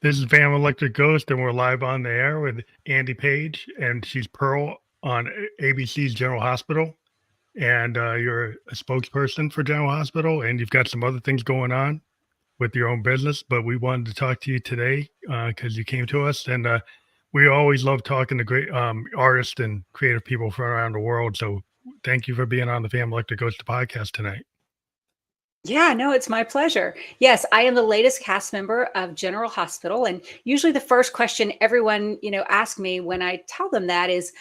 This is Van Electric Ghost, and we're live on the air with Andy Paige, and she's Pearl on ABC's General Hospital. And you're a spokesperson for General Hospital, and you've got some other things going on with your own business. But we wanted to talk to you today because you came to us, and we always love talking to great artists and creative people from around the world. So thank you for being on the Van Electric Ghost podcast tonight. Yeah, no, it's my pleasure. Yes, I am the latest cast member of General Hospital. And usually the first question everyone, asks me when I tell them that is,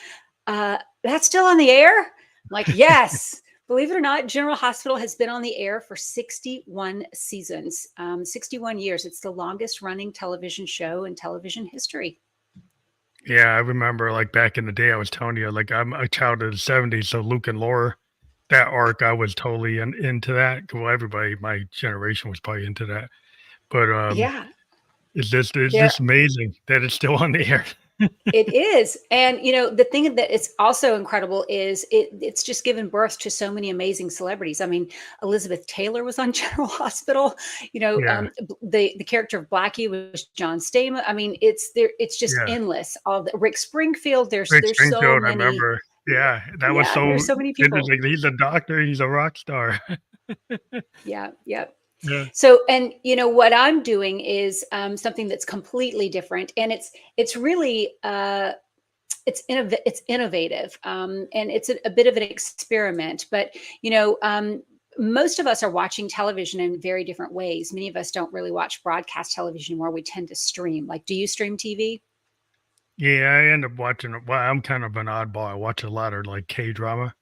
that's still on the air? I'm like, yes. Believe it or not, General Hospital has been on the air for 61 seasons, 61 years. It's the longest running television show in television history. Yeah, I remember like back in the day, I was telling you, like I'm a child of the 70s, so Luke and Laura, that arc, I was totally into that. Well, everybody, my generation was probably into that. But Yeah. it's There just amazing that it's still on the air. It is. And the thing that it's also incredible is it's just given birth to so many amazing celebrities. I mean, Elizabeth Taylor was on General Hospital. Yeah, The character of Blackie was John Stamos. I mean, it's just yeah. endless. All the Rick Springfield, Rick there's so Springfield, I many. remember. Yeah, that was Yeah, so. there's so many It was people. like he's a doctor, he's a rock star. Yeah, yeah. Yeah, So, and what I'm doing is something that's completely different, and it's really it's innovative, and it's a bit of an experiment. But most of us are watching television in very different ways. Many of us don't really watch broadcast television anymore. We tend to stream. Like, do you stream TV? yeah. I end up watching. Well, I'm kind of an oddball. I watch a lot of like K drama.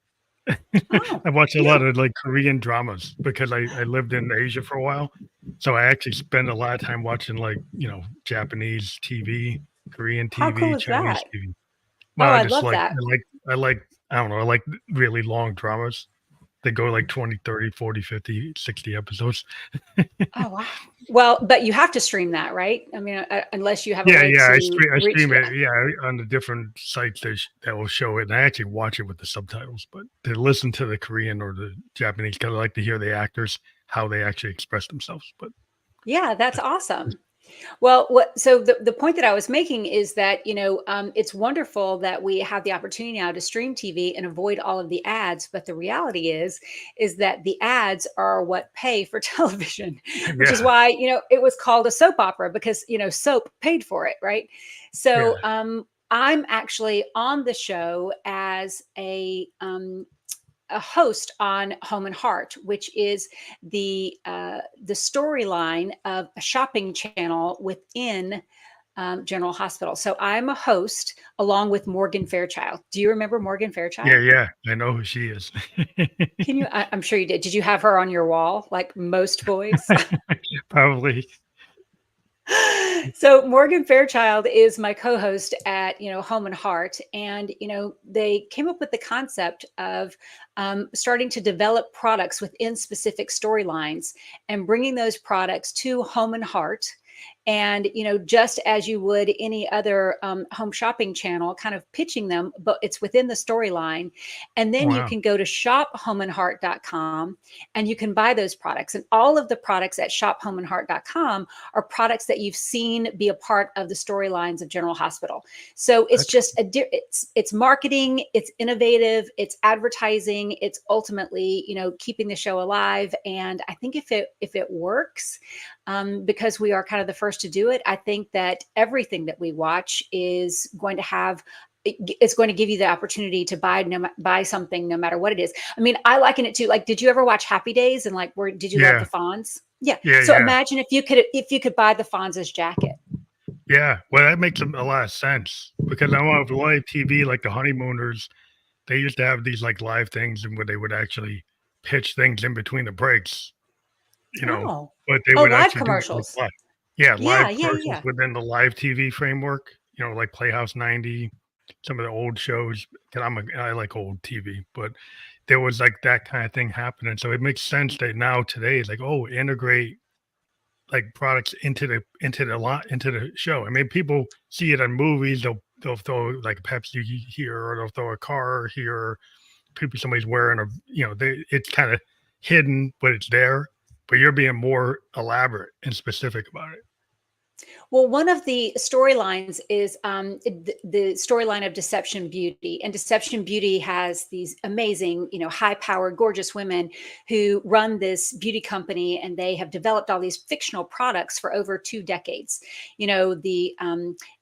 Oh, I watch a yeah. lot of like Korean dramas because I lived in Asia for a while. So I actually spend a lot of time watching like, Japanese TV, Korean How cool TV, is Chinese that? TV. Well, Oh, I I just love like that. I like I don't know, I like really long dramas. They go like 20, 30, 40, 50, 60 episodes. Oh, wow. Well, but you have to stream that, right? I mean, unless you have a Yeah, way yeah, to I reach. stream Yeah. it, yeah, on the different sites that will show it, and I actually watch it with the subtitles, but to listen to the Korean or the Japanese, 'cause I like to hear the actors, how they actually express themselves, but Yeah, that's that's awesome. Well, so the point that I was making is that, it's wonderful that we have the opportunity now to stream TV and avoid all of the ads. But the reality is that the ads are what pay for television, which is yeah, why, it was called a soap opera because, soap paid for it. Right. So, yeah. I'm actually on the show as a host on Home and Heart, which is the storyline of a shopping channel within General Hospital. So I'm a host along with Morgan Fairchild. Do you remember Morgan Yeah, Fairchild? yeah, I know who she is. Can you? I'm sure you did. Did you have her on your wall like most boys? Probably. So Morgan Fairchild is my co-host at Home and Heart, and they came up with the concept of starting to develop products within specific storylines and bringing those products to Home and Heart. And just as you would any other home shopping channel, kind of pitching them, but it's within the storyline. And then you Wow. can go to shophomeandheart.com and you can buy those products. And all of the products at shophomeandheart.com are products that you've seen be a part of the storylines of General Hospital. So it's That's just it's marketing, it's innovative, it's advertising, it's ultimately keeping the show alive. And I think if it works, because we are kind of the first to do it, I think that everything that we watch is going to have it's going to give you the opportunity to buy something no matter what it is. I mean, I liken it to, like, did you ever watch Happy Days, and like, where did you love yeah, the Fonz? Yeah. yeah, So yeah, imagine if you could buy the Fonz's jacket. yeah. Well, that makes a lot of sense because I want live TV, like the Honeymooners. They used to have these like live things and where they would actually pitch things in between the breaks, you know, Oh. but they Oh, would live actually do it like commercials. live. Yeah, Yeah, live yeah, commercials yeah. within the live TV framework, like Playhouse 90, some of the old shows. Cause I like old TV, but there was like that kind of thing happening. So it makes sense that now today it's like, oh, integrate like products into the show. I mean, people see it in movies. They'll throw like a Pepsi here, or they'll throw a car here. People, somebody's wearing it's kind of hidden, but it's there. But you're being more elaborate and specific about it. Well, one of the storylines is the storyline of Deception Beauty. And Deception Beauty has these amazing, high-powered, gorgeous women who run this beauty company, and they have developed all these fictional products for over 2 decades.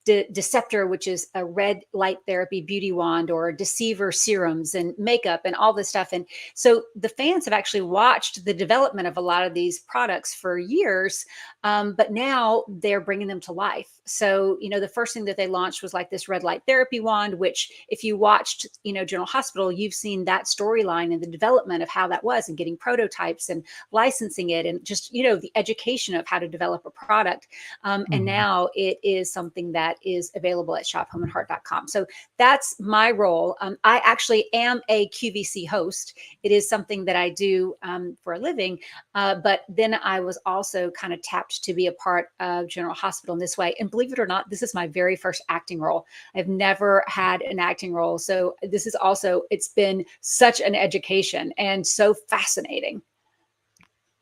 The Deceptor, which is a red light therapy beauty wand, or Deceiver serums and makeup and all this stuff. And so the fans have actually watched the development of a lot of these products for years, but now they're bringing them to life. So, the first thing that they launched was like this red light therapy wand, which if you watched, General Hospital, you've seen that storyline and the development of how that was, and getting prototypes and licensing it, and just, the education of how to develop a product. And now it is something that is available at shophomeandheart.com. So that's my role. I actually am a QVC host. It is something that I do for a living. But then I was also kind of tapped to be a part of General Hospital in this way. And believe it or not, this is my very first acting role. I've never had an acting role. So this is also, it's been such an education and so fascinating.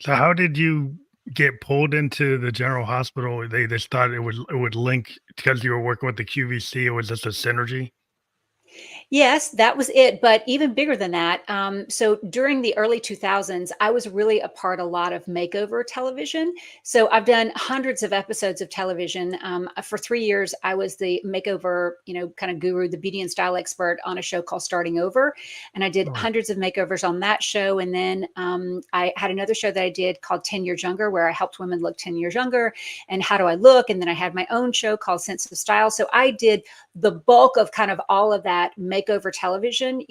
So how did you get pulled into the General Hospital? They just thought it would link because you were working with the QVC. It was just a synergy. Yes, that was it. But even bigger than that, so during the early 2000s, I was really a part a lot of makeover television. So I've done hundreds of episodes of television. For 3 years, I was the makeover, kind of guru, the beauty and style expert on a show called Starting Over. And I did Oh, hundreds of makeovers on that show. And then I had another show that I did called 10 Years Younger, where I helped women look 10 years younger. And how do I look? And then I had my own show called Sense of Style. So I did the bulk of kind of all of that makeover television,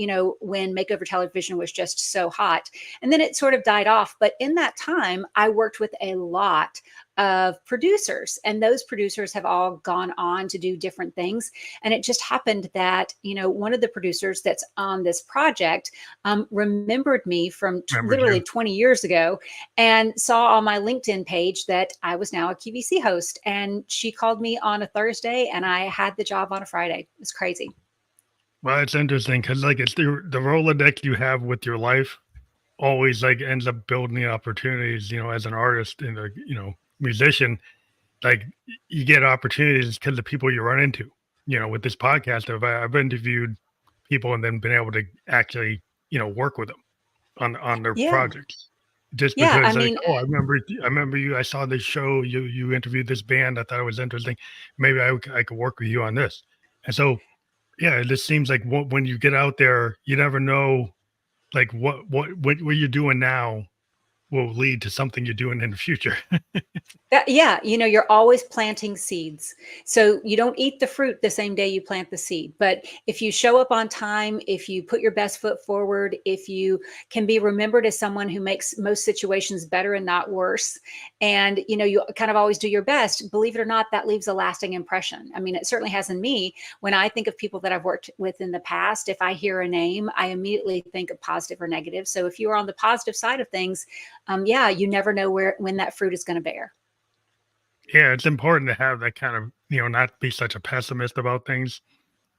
when makeover television was just so hot. And then it sort of died off. But in that time, I worked with a lot of producers, and those producers have all gone on to do different things. And it just happened that, one of the producers that's on this project remembered me from remembered literally you. 20 years ago, and saw on my LinkedIn page that I was now a QVC host. And she called me on a Thursday, and I had the job on a Friday. It's crazy. Well, it's interesting because like it's the Rolodex you have with your life always like ends up building the opportunities. As an artist and a musician, like you get opportunities because the people you run into. With this podcast, I've interviewed people and then been able to actually work with them on their Yeah. projects. Just Yeah. I because like, mean, oh, I remember you. I saw this show. You interviewed this band. I thought it was interesting. Maybe I could work with you on this. And so yeah, it just seems like when you get out there, you never know like what you're doing now will lead to something you're doing in the future. yeah, you're always planting seeds. So you don't eat the fruit the same day you plant the seed. But if you show up on time, if you put your best foot forward, if you can be remembered as someone who makes most situations better and not worse, and you kind of always do your best, believe it or not, that leaves a lasting impression. I mean, it certainly has in me. When I think of people that I've worked with in the past, if I hear a name, I immediately think of positive or negative. So if you are on the positive side of things, yeah, you never know when that fruit is going to bear. Yeah, it's important to have that kind of not be such a pessimist about things.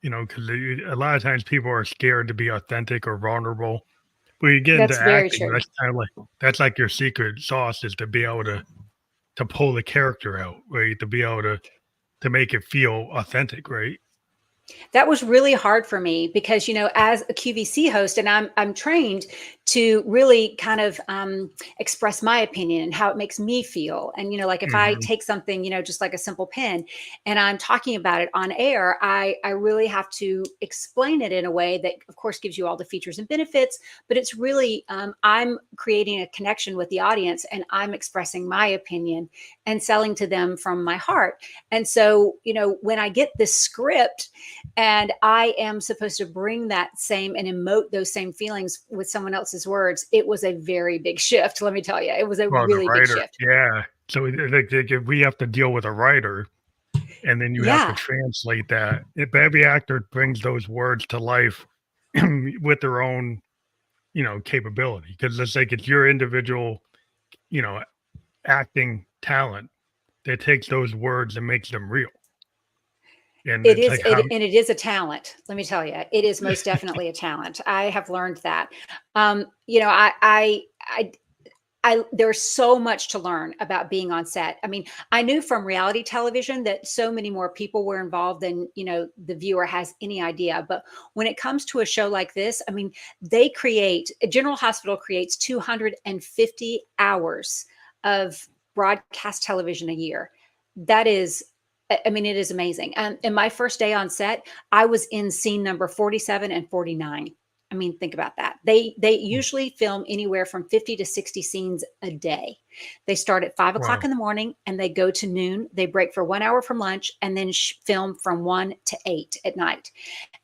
Because a lot of times people are scared to be authentic or vulnerable. When you get into That's very acting, true. that's like your secret sauce is to be able to pull the character out, right? To be able to make it feel authentic, right? That was really hard for me because, as a QVC host, and I'm trained to really kind of express my opinion and how it makes me feel. And, like if I Mhm. take something, just like a simple pen, and I'm talking about it on air, I really have to explain it in a way that, of course, gives you all the features and benefits. But it's really, I'm creating a connection with the audience, and I'm expressing my opinion and selling to them from my heart. And so, when I get this script, and I am supposed to bring that same and emote those same feelings with someone else's words, it was a very big shift. Let me tell you, it was a Well, the really big writer, shift. yeah. So like, if we have to deal with a writer, and then you have to Yeah, translate that. If every actor brings those words to life with their own, capability, because it's like it's your individual, you know, acting talent that takes those words and makes them real. And it it's is, like how and it is a talent. Let me tell you, it is most definitely a talent. I have learned that. I there's so much to learn about being on set. I mean, I knew from reality television that so many more people were involved than, the viewer has any idea. But when it comes to a show like this, I mean, General Hospital creates 250 hours of broadcast television a year. That is, I mean, it is amazing. In my first day on set, I was in scene number 47 and 49. I mean, think about that. They usually film anywhere from 50 to 60 scenes a day. They start at 5 o'clock Wow. in the morning and they go to noon. They break for 1 hour from lunch and then film from 1 to 8 at night.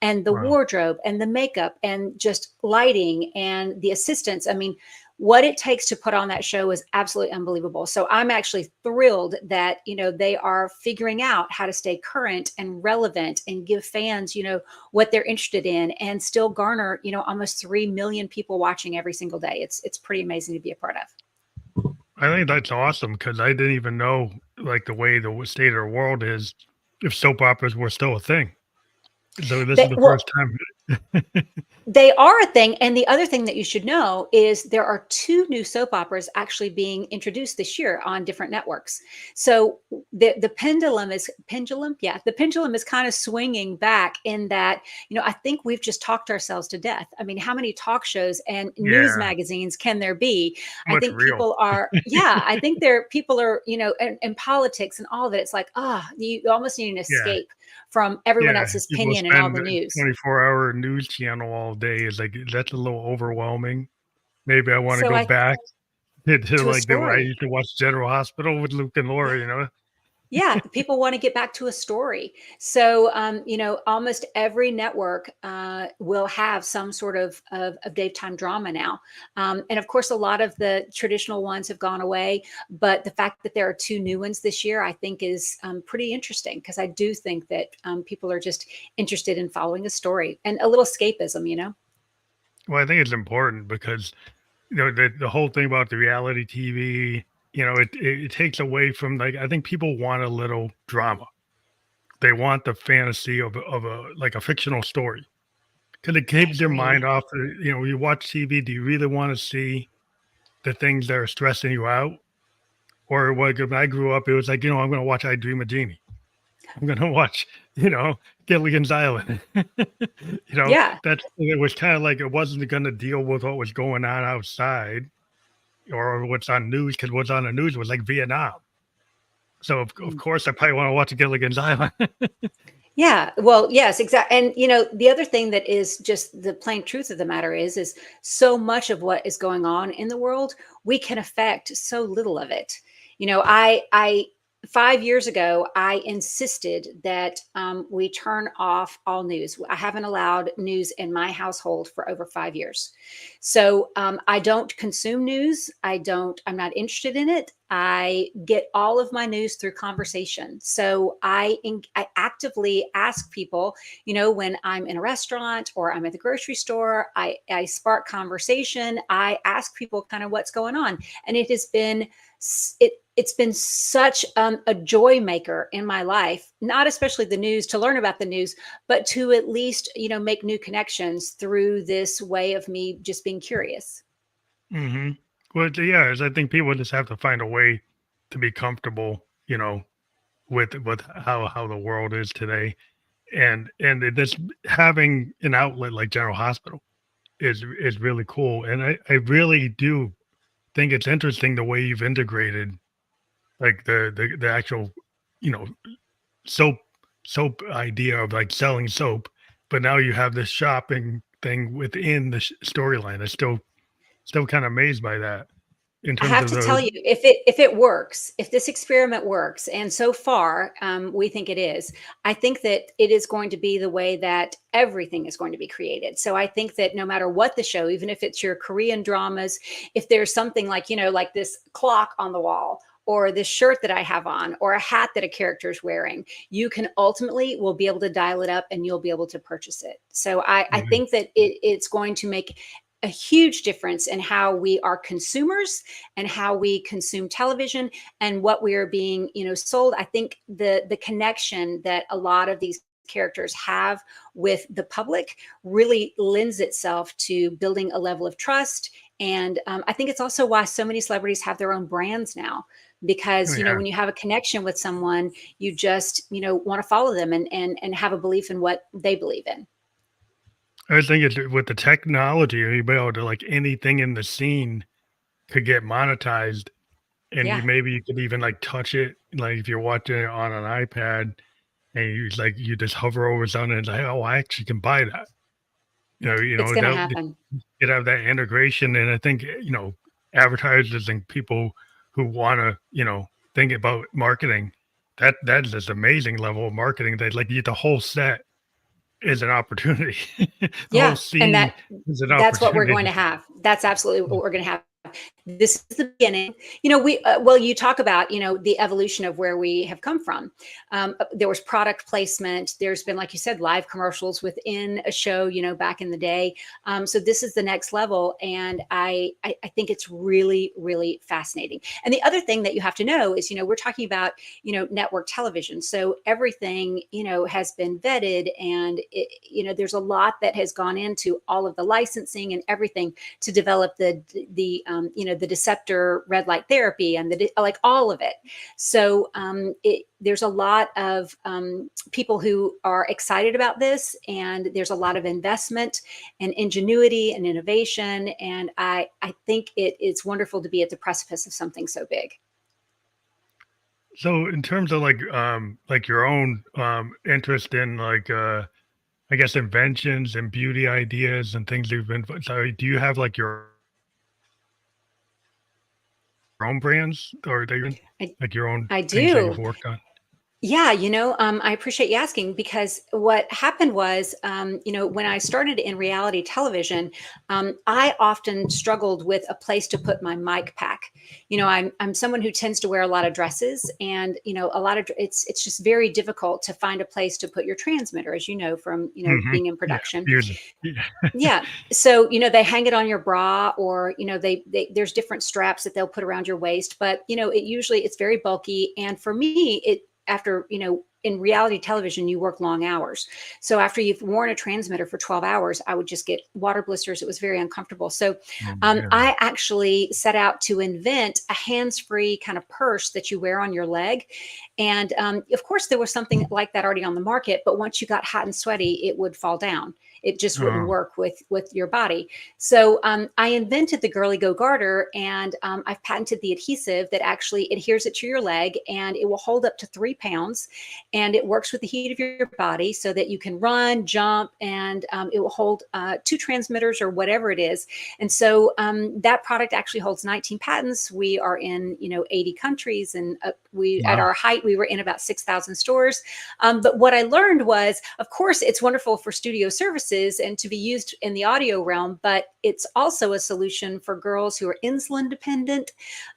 And the Wow. wardrobe and the makeup and just lighting and the assistants. I mean, what it takes to put on that show is absolutely unbelievable. So I'm actually thrilled that, they are figuring out how to stay current and relevant and give fans, what they're interested in and still garner, almost 3 million people watching every single day. It's pretty amazing to be a part of. I think that's awesome because I didn't even know like the way the state of the world is if soap operas were still a thing. So this is the Well, first time. they are a thing. And the other thing that you should know is there are 2 new soap operas actually being introduced this year on different networks. So the pendulum is the pendulum is kind of swinging back in that, I think we've just talked ourselves to death. I mean, how many talk shows and news Yeah, magazines can there be? I much think real. people are, I think people are, in politics and all of it. It's like, you almost need an Yeah. escape from everyone Yeah, else's people opinion and all spend the a news. 24-hour news channel all day is like that's a little overwhelming. Maybe I wanna So go I back to to a like the way I story. used to watch General Hospital with Luke and Laura, you know? Yeah, people want to get back to a story. So, almost every network will have some sort of daytime drama now. And of course, a lot of the traditional ones have gone away. But the fact that there are 2 new ones this year, I think is pretty interesting because I do think that people are just interested in following a story and a little escapism. Well, I think it's important because, the whole thing about the reality TV, it takes away from, like I think people want a little drama. They want the fantasy of a like a fictional story because it I keeps your mind agree. off you watch TV, do you really wanna see the things that are stressing you out? Or like when I grew up, it was like, I'm gonna watch I Dream of Jeannie. I'm gonna watch, Gilligan's Island. Yeah. That's it was kind of like it wasn't gonna deal with what was going on outside or what's on news because what's on the news was like Vietnam. So of course I probably want to watch Gilligan's Island. Yeah, well, yes, exactly. And the other thing that is just the plain truth of the matter is so much of what is going on in the world, we can affect so little of it. I 5 years ago, I insisted that we turn off all news. I haven't allowed news in my household for over 5 years. So I don't consume news. I'm not interested in it. I get all of my news through conversation. So I actively ask people, when I'm in a restaurant or I'm at the grocery store, I spark conversation. I ask people kind of what's going on. And it has been, it's been such a joy maker in my life, not especially the news to learn about the news, but to at least, make new connections through this way of me just being curious. Hmm. Well, yeah, is I think people just have to find a way to be comfortable, with how the world is today, and this having an outlet like General Hospital is really cool, and I really do think it's interesting the way you've integrated like the actual, you know, soap soap idea of like selling soap, but now you have this shopping thing within the storyline. I still kind of amazed by that in I terms have of to tell the you, if it works, if this experiment works, and so far we think it is, I think that it is going to be the way that everything is going to be created. So I think that no matter what the show, even if it's your Korean dramas, if there's something like like this clock on the wall, or this shirt that I have on, or a hat that a character is wearing, you can ultimately will be able to dial it up, and you'll be able to purchase it. So I Mhm. think that it's going to make a huge difference in how we are consumers and how we consume television and what we are being sold. I think the connection that a lot of these characters have with the public really lends itself to building a level of trust And I think it's also why so many celebrities have their own brands now, Oh, because, yeah. when you have a connection with someone, you just, want to follow them and have a belief in what they believe in. I think it's with the technology, you'll be able to like anything in the scene could get monetized, and Yeah. maybe you could even like touch it, like if you're watching it on an iPad and you just hover over something and it's like, oh, I actually can buy that. It's going to They'll happen. could have that integration, and I think advertisers and people who want to think about marketing, that's this amazing level of marketing that like the whole set is an opportunity. The whole Yeah. And scene is an that's what we're going to opportunity. have. That's absolutely what we're going to have. This is the beginning. Well, you talk about, the evolution of where we have come from. There was product placement. There's been, like you said, live commercials within a show, back in the day. So this is the next level. And I think it's really, really fascinating. And the other thing that you have to know is, we're talking about, network television. So everything, has been vetted, and there's a lot that has gone into all of the licensing and everything to develop the deceptor red light therapy and like all of it. So there's a lot of people who are excited about this, and there's a lot of investment and ingenuity and innovation. And I think it's wonderful to be at the precipice of something so big. So in terms of like your own interest in like I guess inventions and beauty ideas and things you've been, so do you have like your own brands, or I, like your own I things that you've do. worked on? Yeah, I appreciate you asking, because what happened was, when I started in reality television, I often struggled with a place to put my mic pack. I'm someone who tends to wear a lot of dresses, and it's just very difficult to find a place to put your transmitter, as you know from Hmm. being in Yeah, production. usually. Yeah. Yeah. So, they hang it on your bra, or, there's different straps that they'll put around your waist, but, it's very bulky. And for me, after, in reality television, you work long hours. So after you've worn a transmitter for 12 hours, I would just get water blisters. It was very uncomfortable. So Oh my God. I actually set out to invent a hands-free kind of purse that you wear on your leg. And of course, there was something like that already on the market, but once you got hot and sweaty, it would fall down. It just wouldn't Oh, work with your body. So I invented the Girly Go Garter, and I've patented the adhesive that actually adheres it to your leg, and it will hold up to 3 pounds, and it works with the heat of your body so that you can run, jump, and it will hold 2 transmitters or whatever it is. And so that product actually holds 19 patents. We are in 80 countries, and we at wow. our height we were in about 6,000 stores. But what I learned was, of course, it's wonderful for studio services and to be used in the audio realm, but it's also a solution for girls who are insulin dependent,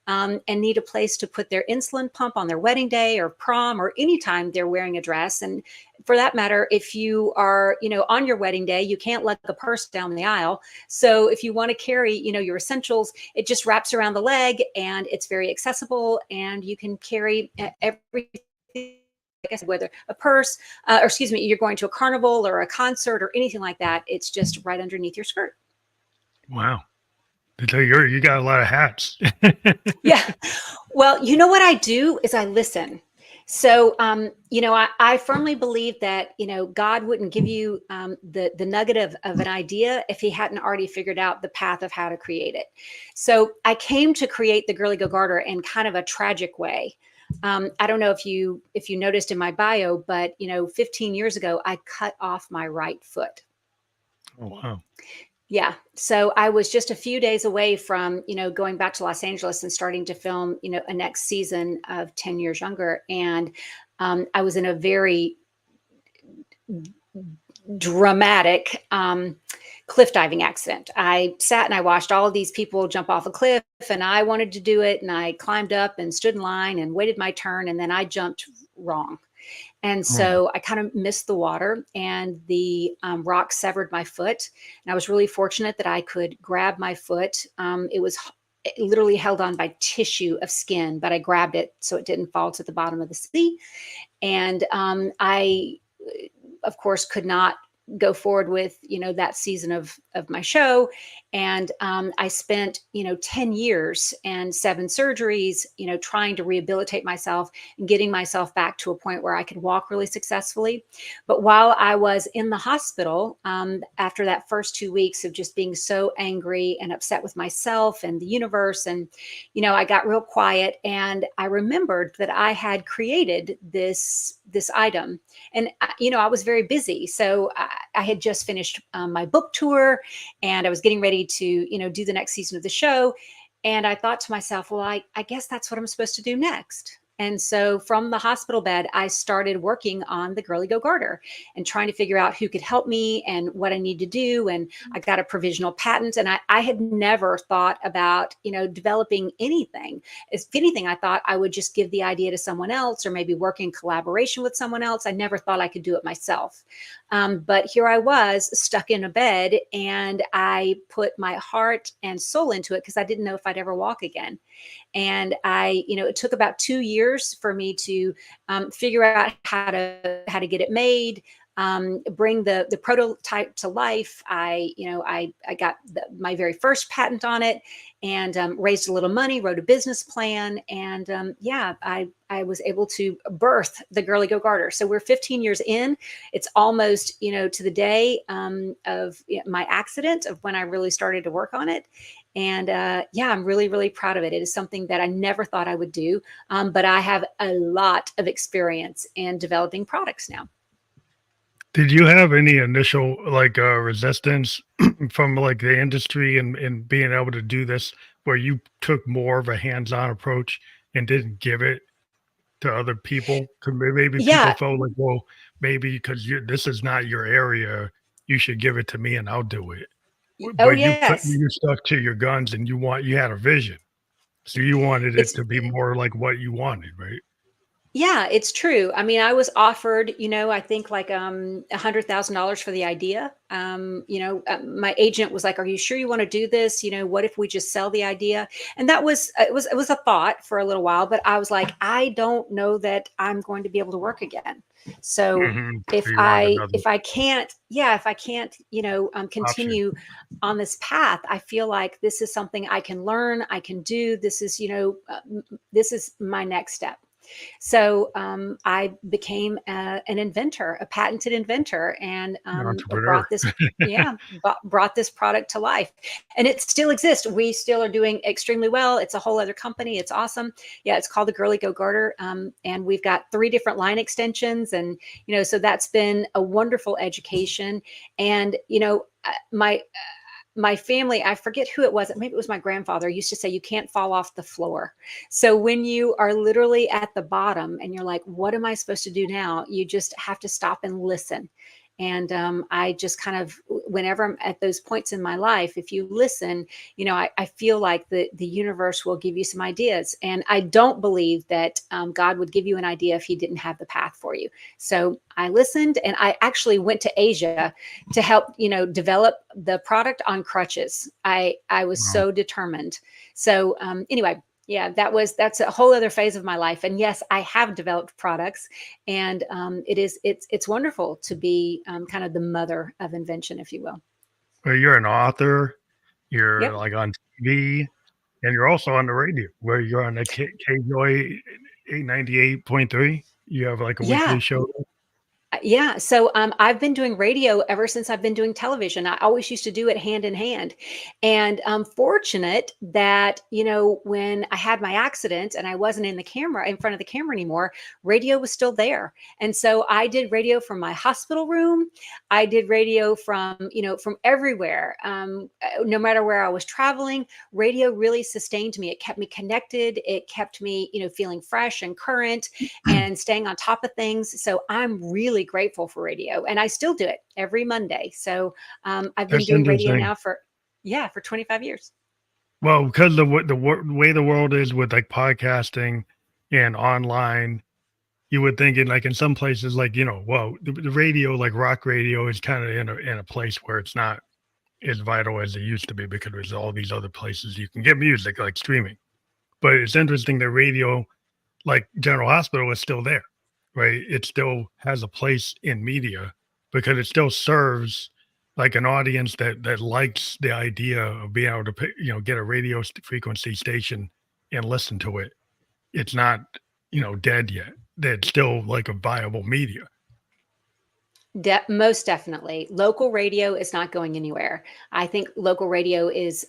and need a place to put their insulin pump on their wedding day or prom or anytime they're wearing a dress. And for that matter, if you are, on your wedding day, you can't let the purse down the aisle. So if you want to carry, your essentials, it just wraps around the leg, and it's very accessible, and you can carry everything. Like I said, whether a purse, or excuse me, you're going to a carnival or a concert or anything like that, it's just right underneath your skirt. Wow. So you got a lot of hats. Yeah. Well, what I do is I listen. So, I firmly believe that, God wouldn't give you the nugget of an idea if he hadn't already figured out the path of how to create it. So I came to create the Girly Go Garter in kind of a tragic way. I don't know if you noticed in my bio, but 15 years ago, I cut off my right foot. Oh, wow. Yeah. So I was just a few days away from, going back to Los Angeles and starting to film, a next season of 10 Years Younger. And I was in a very dramatic cliff diving accident. I sat and I watched all of these people jump off a cliff, and I wanted to do it. And I climbed up and stood in line and waited my turn. And then I jumped wrong. And Oh, so I kind of missed the water, and the rock severed my foot. And I was really fortunate that I could grab my foot. It literally held on by tissue of skin, but I grabbed it so it didn't fall to the bottom of the sea. And I, of course, could not go forward with, that season of my show. And I spent, 10 years and 7 surgeries, trying to rehabilitate myself and getting myself back to a point where I could walk really successfully. But while I was in the hospital, after that first 2 weeks of just being so angry and upset with myself and the universe, and, I got real quiet, and I remembered that I had created this item. And, I was very busy. So I had just finished my book tour, and I was getting ready to, do the next season of the show. And I thought to myself, well, I guess that's what I'm supposed to do next. And so from the hospital bed, I started working on the Girly Go Garter and trying to figure out who could help me and what I need to do. And I got a provisional patent, and I had never thought about, developing anything. If anything, I thought I would just give the idea to someone else, or maybe work in collaboration with someone else. I never thought I could do it myself. But here I was stuck in a bed, and I put my heart and soul into it because I didn't know if I'd ever walk again. And it took about 2 years for me to figure out how to get it made, bring the prototype to life. I got my very first patent on it, and raised a little money, wrote a business plan, and I was able to birth the Girly Go Garter. So we're 15 years in. It's almost, to the day of my accident, of when I really started to work on it. And I'm really, really proud of it. It is something that I never thought I would do, but I have a lot of experience in developing products now. Did you have any initial resistance from like the industry and being able to do this, where you took more of a hands-on approach and didn't give it to other people? 'Cause maybe people Yeah. felt like, well, maybe because this is not your area, you should give it to me and I'll do it. Oh, But yes. you stuck to your guns, and you had a vision, so you wanted it It's to be more like what you wanted, right? Yeah, it's true. I mean, I was offered, I think like $100,000 for the idea. My agent was like, "Are you sure you want to do this? What if we just sell the idea?" And that was it was a thought for a little while, but I was like, I don't know that I'm going to be able to work again. So So you wanted another if I can't, yeah, if I can't, option. continue on this path, I feel like this is something I can learn, I can do. This is, this is my next step. So I became an inventor, a patented inventor, and An entrepreneur. brought this, yeah, brought this product to life. And it still exists. We still are doing extremely well. It's a whole other company. It's awesome. Yeah, it's called the Girly Go Garter, and we've got 3 different line extensions, and so that's been a wonderful education. And my family, I forget who it was, maybe it was my grandfather, used to say, you can't fall off the floor. So when you are literally at the bottom and you're like, what am I supposed to do now? You just have to stop and listen. And I just kind of, whenever I'm at those points in my life, if you listen, I feel like the universe will give you some ideas. And I don't believe that God would give you an idea if he didn't have the path for you. So I listened, and I actually went to Asia to help, develop the product on crutches. I was Wow. so determined. So anyway, yeah, that's a whole other phase of my life. And yes, I have developed products, and it's wonderful to be kind of the mother of invention, if you will. Well, you're an author, you're Yep. like on TV, and you're also on the radio, where you're on the KJOY 898.3. You have like a weekly Yeah. show. Yeah. So I've been doing radio ever since I've been doing television. I always used to do it hand in hand. And I'm fortunate that, when I had my accident and I wasn't in front of the camera anymore, radio was still there. And so I did radio from my hospital room. I did radio from everywhere. No matter where I was traveling, radio really sustained me. It kept me connected. It kept me, feeling fresh and current and staying on top of things. So I'm really grateful for radio, and I still do it every Monday. So I've been That's doing radio interesting. now for 25 years. Well, because the way the world is with like podcasting and online, you would think in some places, like, well, the radio, like rock radio, is kind of in a place where it's not as vital as it used to be, because there's all these other places you can get music, like streaming. But it's interesting that radio, like General Hospital, is still there, right? It still has a place in media, because it still serves like an audience that likes the idea of being able to get a radio frequency station and listen to it. It's not dead yet. It's still like a viable media. Most definitely. Local radio is not going anywhere. I think local radio is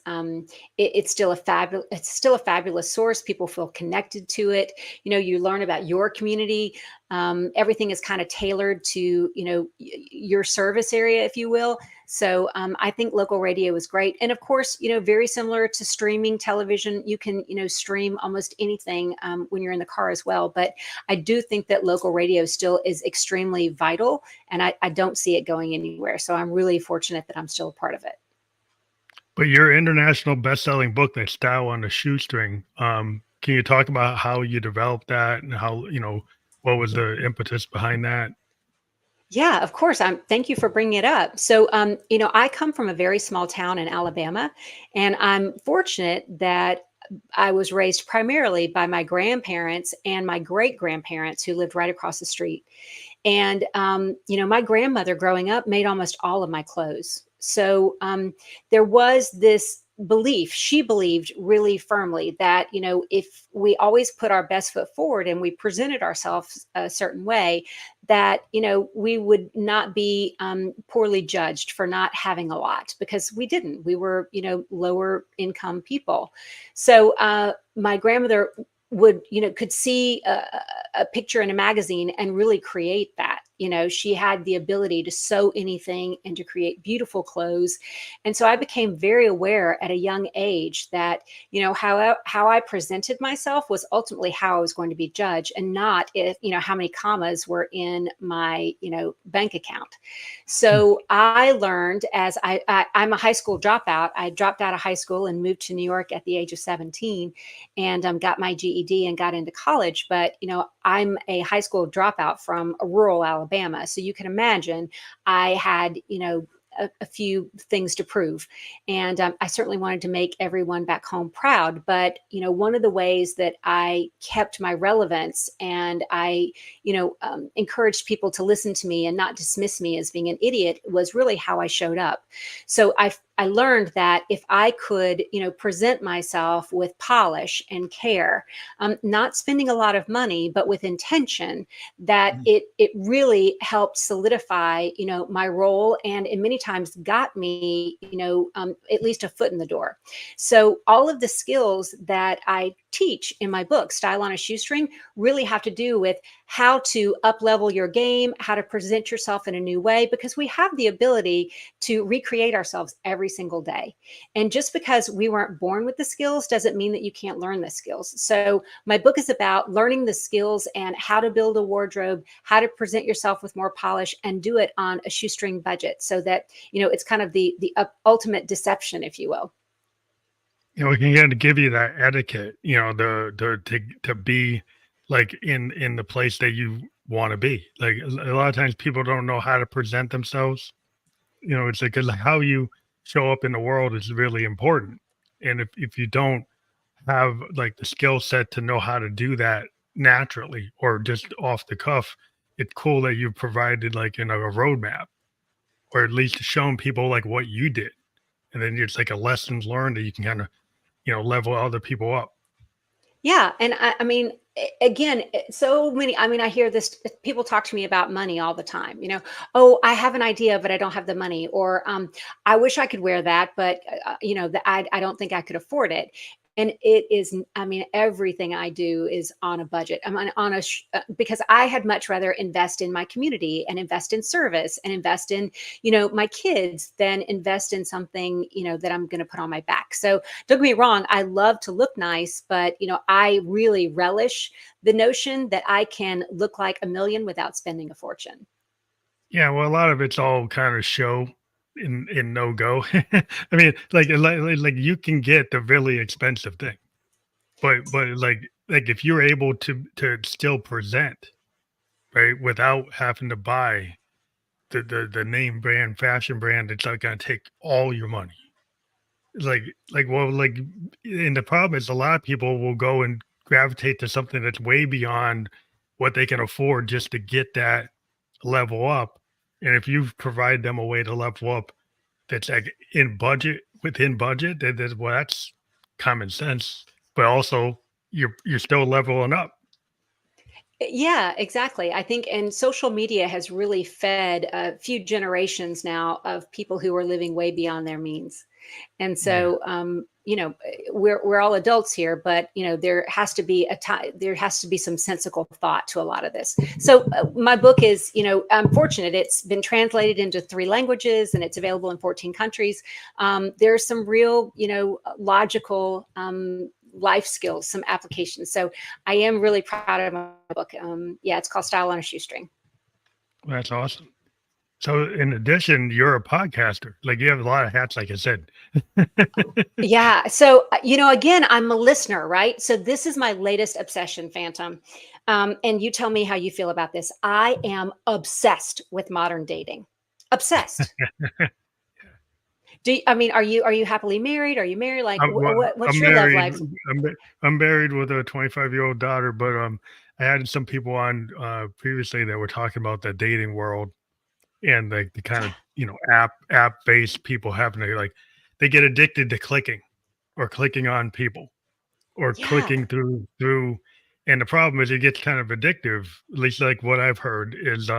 it's still a fabulous source. People feel connected to it. You learn about your community. Everything is kind of tailored to your service area, if you will. So I think local radio is great. And of course, very similar to streaming television, you can stream almost anything when you're in the car as well. But I do think that local radio still is extremely vital, and I don't see it going anywhere. So I'm really fortunate that I'm still a part of it. But your international best-selling book, that Style on a Shoestring, can you talk about how you developed that and how, what was the impetus behind that? Yeah, of course. Thank you for bringing it up. So, I come from a very small town in Alabama, and I'm fortunate that I was raised primarily by my grandparents and my great grandparents who lived right across the street. And, my grandmother growing up made almost all of my clothes. So there was this belief, she believed really firmly that, if we always put our best foot forward and we presented ourselves a certain way, that, we would not be poorly judged for not having a lot, because we didn't. We were, lower income people. So my grandmother would could see a picture in a magazine and really create that. She had the ability to sew anything and to create beautiful clothes. And so I became very aware at a young age that how I presented myself was ultimately how I was going to be judged, and not if how many commas were in my bank account. So I learned, as I'm a high school dropout. I dropped out of high school and moved to New York at the age of 17, and got my GED and got into college. But I'm a high school dropout from a rural Alabama, so you can imagine I had a few things to prove. And I certainly wanted to make everyone back home proud. But, one of the ways that I kept my relevance, and I, encouraged people to listen to me and not dismiss me as being an idiot, was really how I showed up. So I learned that if I could, present myself with polish and care, not spending a lot of money, but with intention, that it really helped solidify, my role, and in many times got me, at least a foot in the door. So all of the skills that I teach in my book, Style on a Shoestring, really have to do with how to up level your game, how to present yourself in a new way, because we have the ability to recreate ourselves every single day. And just because we weren't born with the skills doesn't mean that you can't learn the skills. So my book is about learning the skills and how to build a wardrobe, how to present yourself with more polish, and do it on a shoestring budget, so that, it's kind of the ultimate deception, if you will. We can kind of give you that etiquette, to be like in the place that you want to be. Like a lot of times people don't know how to present themselves. It's like how you show up in the world is really important. And if you don't have like the skill set to know how to do that naturally or just off the cuff, it's cool that you've provided like a roadmap, or at least showing people like what you did. And then it's like a lessons learned that you can kind of level other people up. Yeah. And I mean, again, so many, I mean, I hear this, people talk to me about money all the time, oh, I have an idea, but I don't have the money. Or I wish I could wear that, but, I don't think I could afford it. And it is, I mean, everything I do is on a budget. I'm because I had much rather invest in my community and invest in service and invest in, my kids than invest in something, that I'm going to put on my back. So don't get me wrong. I love to look nice, but, I really relish the notion that I can look like a million without spending a fortune. Yeah, well, a lot of it's all kind of show in no go. I mean, like you can get the really expensive thing, but like if you're able to still present, right, without having to buy the name brand fashion brand, it's not gonna take all your money. Like well, like, and the problem is a lot of people will go and gravitate to something that's way beyond what they can afford just to get that level up, And if you provide them a way to level up that's like in budget, within budget, well, that's common sense. But also you're still leveling up. Yeah, exactly. I think, and social media has really fed a few generations now of people who are living way beyond their means. And Yeah. so, we're all adults here, but there has to be a time. There has to be some sensical thought to a lot of this. So, my book is, I'm fortunate. It's been translated into 3 languages and it's available in 14 countries. There's some real, logical life skills, some applications. So, I am really proud of my book. Yeah, it's called Style on a Shoestring. That's awesome. So in addition, you're a podcaster. Like you have a lot of hats, like I said. Yeah. So, again, I'm a listener, right? So this is my latest obsession, Phantom. And you tell me how you feel about this. I am obsessed with modern dating. Obsessed. I mean, are you happily married? Are you married? Like, Well, what's I'm your love married. life? I'm married with a 25-year-old daughter, but I had some people on previously that were talking about the dating world and like the kind of Yeah. app based people having to like they get addicted to clicking or clicking on people or Yeah. clicking through. And the problem is it gets kind of addictive. At least like what I've heard is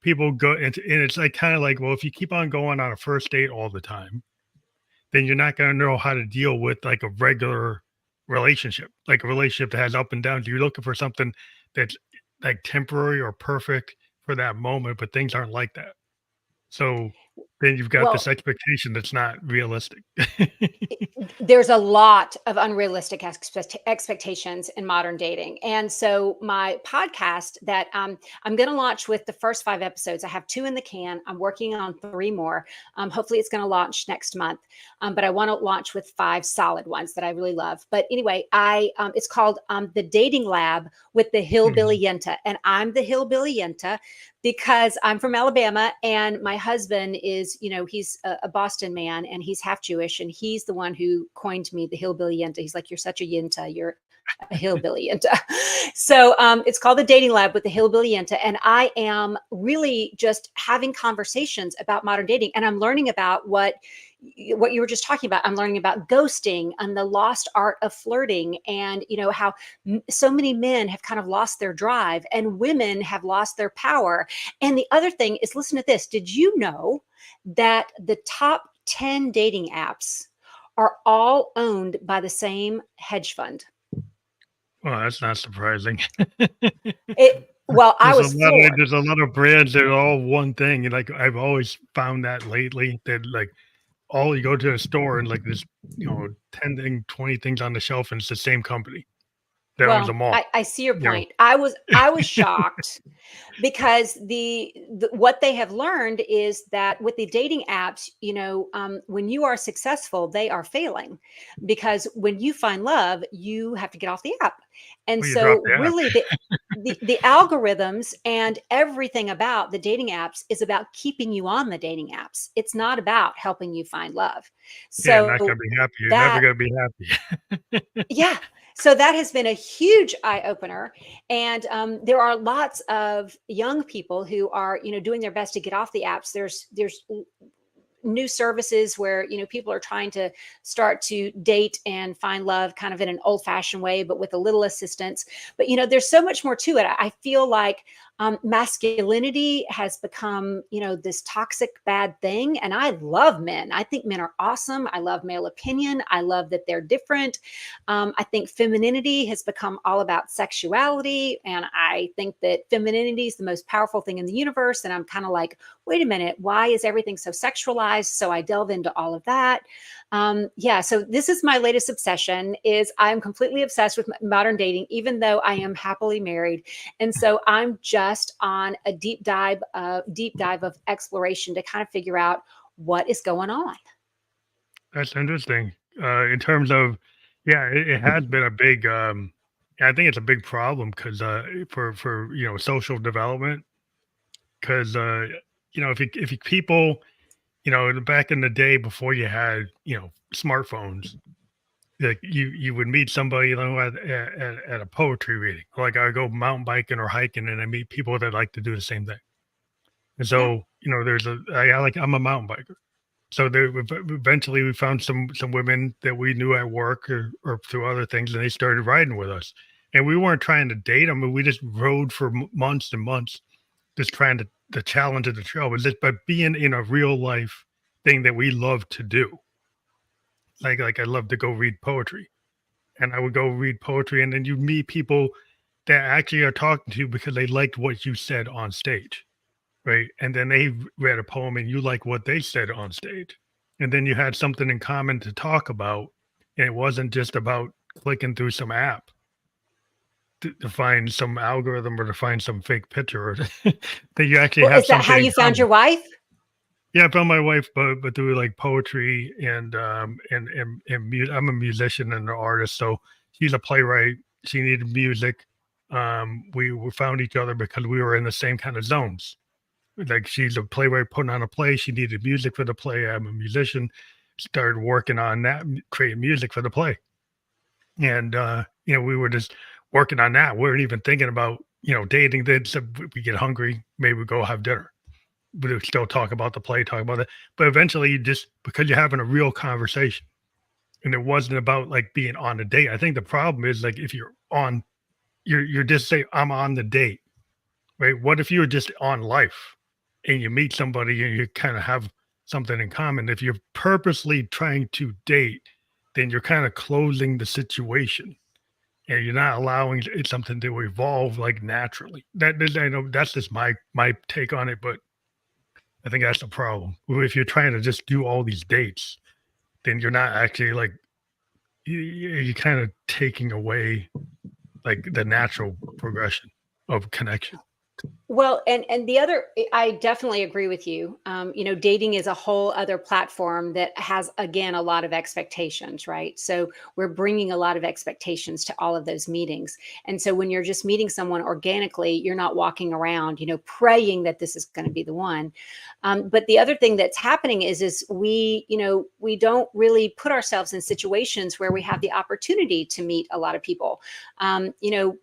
people go and it's like kind of like, well, if you keep on going on a first date all the time, then you're not going to know how to deal with like a regular relationship, like a relationship that has up and downs. You're looking for something that's like temporary or perfect for that moment, but things aren't like that. So then you've got this Well, expectation that's not realistic. there's a lot of unrealistic expectations in modern dating. And so my podcast that I'm going to launch with the first 5 episodes, I have 2 in the can. I'm working on 3 more. Hopefully it's going to launch next month. But I want to launch with 5 solid ones that I really love. But anyway, it's called The Dating Lab with the Hillbilly Mhm. Yenta. And I'm the Hillbilly Yenta because I'm from Alabama and my husband is, he's a Boston man and he's half Jewish and he's the one who coined me the Hillbilly Yenta. He's like, "You're such a Yenta. You're a Hillbilly Yenta." So it's called the Dating Lab with the Hillbilly Yenta, and I am really just having conversations about modern dating, and I'm learning about what you were just talking about. I'm learning about ghosting and the lost art of flirting, and how so many men have kind of lost their drive, and women have lost their power. And the other thing is, listen to this. Did you know that the top 10 dating apps are all owned by the same hedge fund? Well, that's not surprising. Well, I was floored. There's a lot of brands that are all one thing. And like I've always found that lately that like all you go to a store and like there's 10 thing, 20 things on the shelf and it's the same company that owns Well, them all. I see your You know. point. I was shocked because the what they have learned is that with the dating apps, when you are successful, they are failing because when you find love, you have to get off the app. And Well, you drop so the app. really the algorithms and everything about the dating apps is about keeping you on the dating apps. It's not about helping you find love. Yeah, not gonna So be happy. You're never that gonna be happy. yeah. So that has been a huge eye opener. And there are lots of young people who are, doing their best to get off the apps. There's new services where people are trying to start to date and find love kind of in an old fashioned way but with a little assistance. But there's so much more to it. I feel like masculinity has become this toxic bad thing, and I love men. I think men are awesome. I love male opinion. I love that they're different. I think femininity has become all about sexuality, and I think that femininity is the most powerful thing in the universe. And I'm kind of like, wait a minute, why is everything so sexualized? So I delve into all of that. Yeah, so this is my latest obsession. Is I'm completely obsessed with modern dating, even though I am happily married. And so I'm just on a deep dive of exploration to kind of figure out what is going on. That's interesting. In terms of, yeah, it has been a big. I think it's a big problem because for social development because if you people back in the day before you had smartphones, like you would meet somebody at a poetry reading, like I go mountain biking or hiking and I meet people that like to do the same thing, and Yeah. so I'm a mountain biker. So there, eventually we found some women that we knew at work or through other things, and they started riding with us. And we weren't trying to date them, but we just rode for months and months, just trying the challenge of the trail was just by being in a real life thing that we love to do. Like I love to go read poetry, and I would go read poetry, and then you meet people that actually are talking to you because they liked what you said on stage, right? And then they read a poem and you like what they said on stage. And then you had something in common to talk about. And it wasn't just about clicking through some app to find some algorithm or to find some fake picture or that you actually Well, have is that how something in you found common. your wife? Yeah, I found my wife, but through like poetry and I'm a musician and an artist, so she's a playwright. She needed music. We found each other because we were in the same kind of zones. Like she's a playwright putting on a play. She needed music for the play. I'm a musician. Started working on that, creating music for the play. And we were just working on that. We weren't even thinking about, dating. Then so we get hungry, maybe we go have dinner. We would still talk about the play, talk about it. But eventually you just because you're having a real conversation. And it wasn't about like being on a date. I think the problem is like if you're just saying, I'm on the date. Right? What if you're just on life and you meet somebody and you kind of have something in common? If you're purposely trying to date, then you're kind of closing the situation and you're not allowing it something to evolve like naturally. I know that's just my take on it, but I think that's the problem. If you're trying to just do all these dates, then you're not actually like you're kind of taking away like the natural progression of connection. Well, and the other, I definitely agree with you. Dating is a whole other platform that has, again, a lot of expectations, right? So we're bringing a lot of expectations to all of those meetings. And so when you're just meeting someone organically, you're not walking around, praying that this is going to be the one. But the other thing that's happening is we don't really put ourselves in situations where we have the opportunity to meet a lot of people.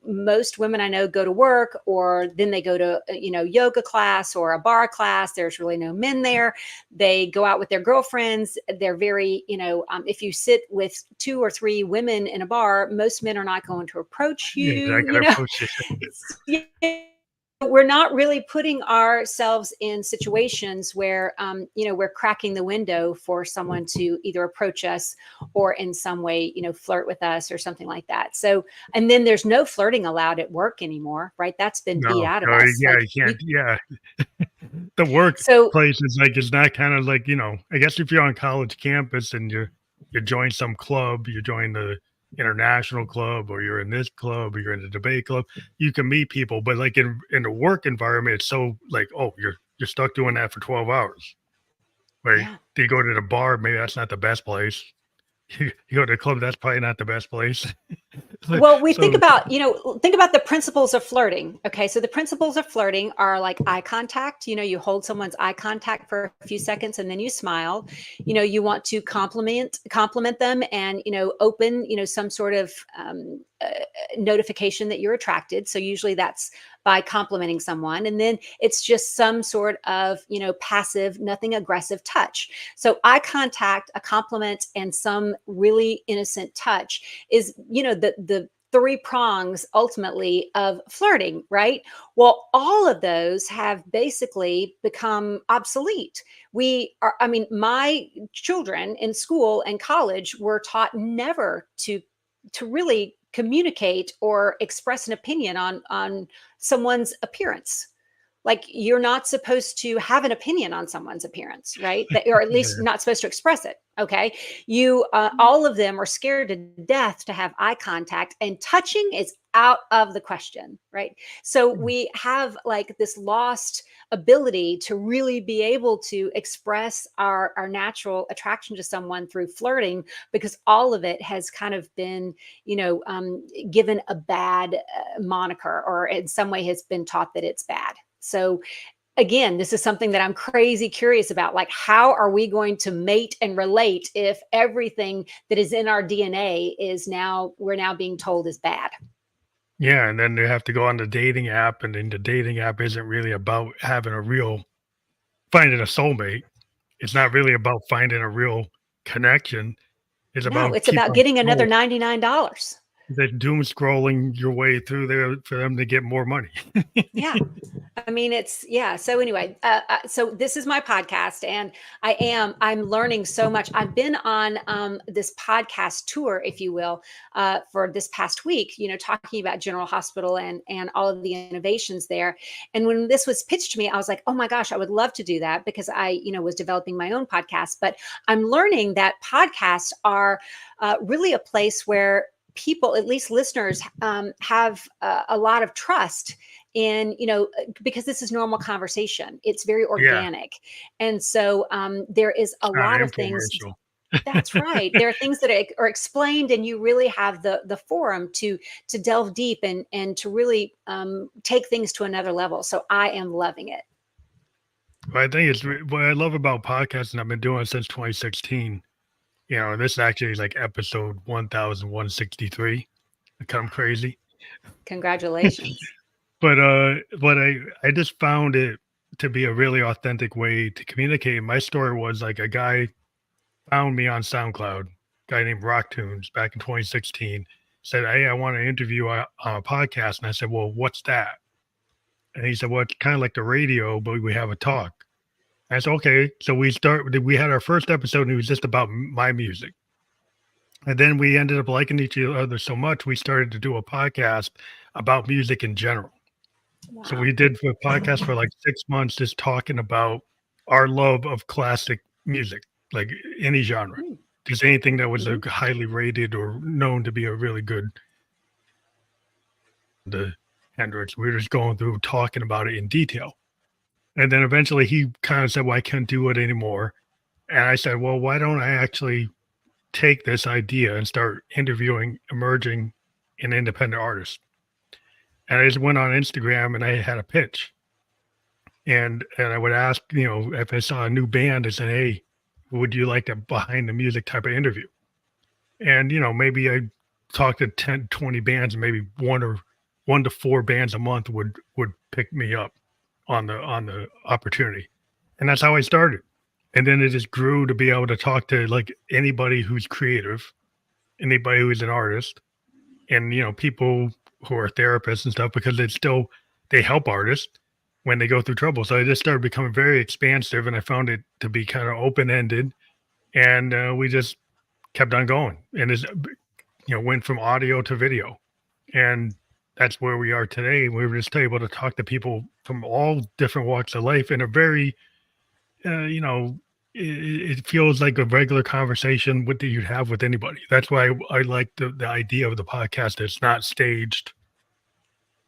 Most women I know go to work or then they go to, yoga class or a bar class. There's really no men there. They go out with their girlfriends. They're very, if you sit with 2 or 3 women in a bar, most men are not going to approach Yeah, you, exactly. That approach is Yeah, we're not really putting ourselves in situations where we're cracking the window for someone to either approach us or in some way flirt with us or something like that. So, and then there's no flirting allowed at work anymore, right? That's been beat no, out of no, us. yeah, Like you you can't. Yeah, the so workplace is like it's not kind of like I guess if you're on college campus and you join some club, you join the international club, or you're in this club, or you're in the debate club, you can meet people. But like in the work environment, it's so like oh you're stuck doing that for 12 hours, right? yeah. Do you go to the bar? Maybe that's not the best place. You go to the club, that's probably not the best place. Like, Well, we so think about the principles of flirting. Okay. So the principles of flirting are like eye contact. You hold someone's eye contact for a few seconds and then you smile. You want to compliment them and, open, some sort of notification that you're attracted. So usually that's by complimenting someone. And then it's just some sort of, passive, nothing aggressive touch. So eye contact, a compliment, and some really innocent touch is the 3 prongs ultimately of flirting, right? Well, all of those have basically become obsolete. My children in school and college were taught never to really communicate or express an opinion on someone's appearance. Like you're not supposed to have an opinion on someone's appearance, right? Or at least yeah, not supposed to express it. Okay. All of them are scared to death to have eye contact, and touching is out of the question, right? So we have like this lost ability to really be able to express our natural attraction to someone through flirting, because all of it has kind of been, given a bad moniker, or in some way has been taught that it's bad. So again, this is something that I'm crazy curious about. Like, how are we going to mate and relate if everything that is in our DNA we're now being told is bad? yeah, and then they have to go on the dating app, and then the dating app isn't really about having a real finding a soulmate. It's not really about finding a real connection. It's No, about it's about getting another $99. doom scrolling your way through there for them to get more money. Yeah. I mean, it's yeah. So anyway, so this is my podcast, and I'm learning so much. I've been on this podcast tour, if you will, for this past week. Talking about General Hospital and all of the innovations there. And when this was pitched to me, I was like, oh my gosh, I would love to do that because I was developing my own podcast. But I'm learning that podcasts are really a place where people, at least listeners, have a lot of trust in, because this is normal conversation. It's very Yeah, organic. And so there is a it's not lot an of things. infomercial. That's right. There are things that are explained, and you really have the forum to delve deep and to really take things to another level. So I am loving it. But I think it's what I love about podcasting. I've been doing it since 2016. This actually is like episode 1163. I come crazy. Congratulations. But I just found it to be a really authentic way to communicate. My story was like a guy found me on SoundCloud, guy named Rock Tunes back in 2016, said, "Hey, I want to interview on a podcast." And I said, "Well, what's that?" And he said, "Well, it's kind of like the radio, but we have a talk." And I said, "Okay." So we had our first episode and it was just about my music. And then we ended up liking each other so much, we started to do a podcast about music in general. Wow. So we did a podcast for like 6 months, just talking about our love of classic music, like any genre, just anything that was Mhm. highly rated or known to be a really good. The Hendrix, we were just going through talking about it in detail. And then eventually he kind of said, "Well, I can't do it anymore." And I said, "Well, why don't I actually take this idea and start interviewing emerging and independent artists?" And I just went on Instagram and I had a pitch. And I would ask, if I saw a new band, I said, "Hey, would you like a behind the music type of interview?" And maybe I talked to 10, 20 bands, and maybe one to four bands a month would pick me up on the opportunity. And that's how I started. And then it just grew to be able to talk to like anybody who's creative, anybody who's an artist, and people who are therapists and stuff, because they help artists when they go through trouble. So I just started becoming very expansive, and I found it to be kind of open ended, and we just kept on going, and it's went from audio to video, and that's where we are today. We were just able to talk to people from all different walks of life in a very uh, you know it feels like a regular conversation that you'd have with anybody. That's why I like the idea of the podcast. It's not staged,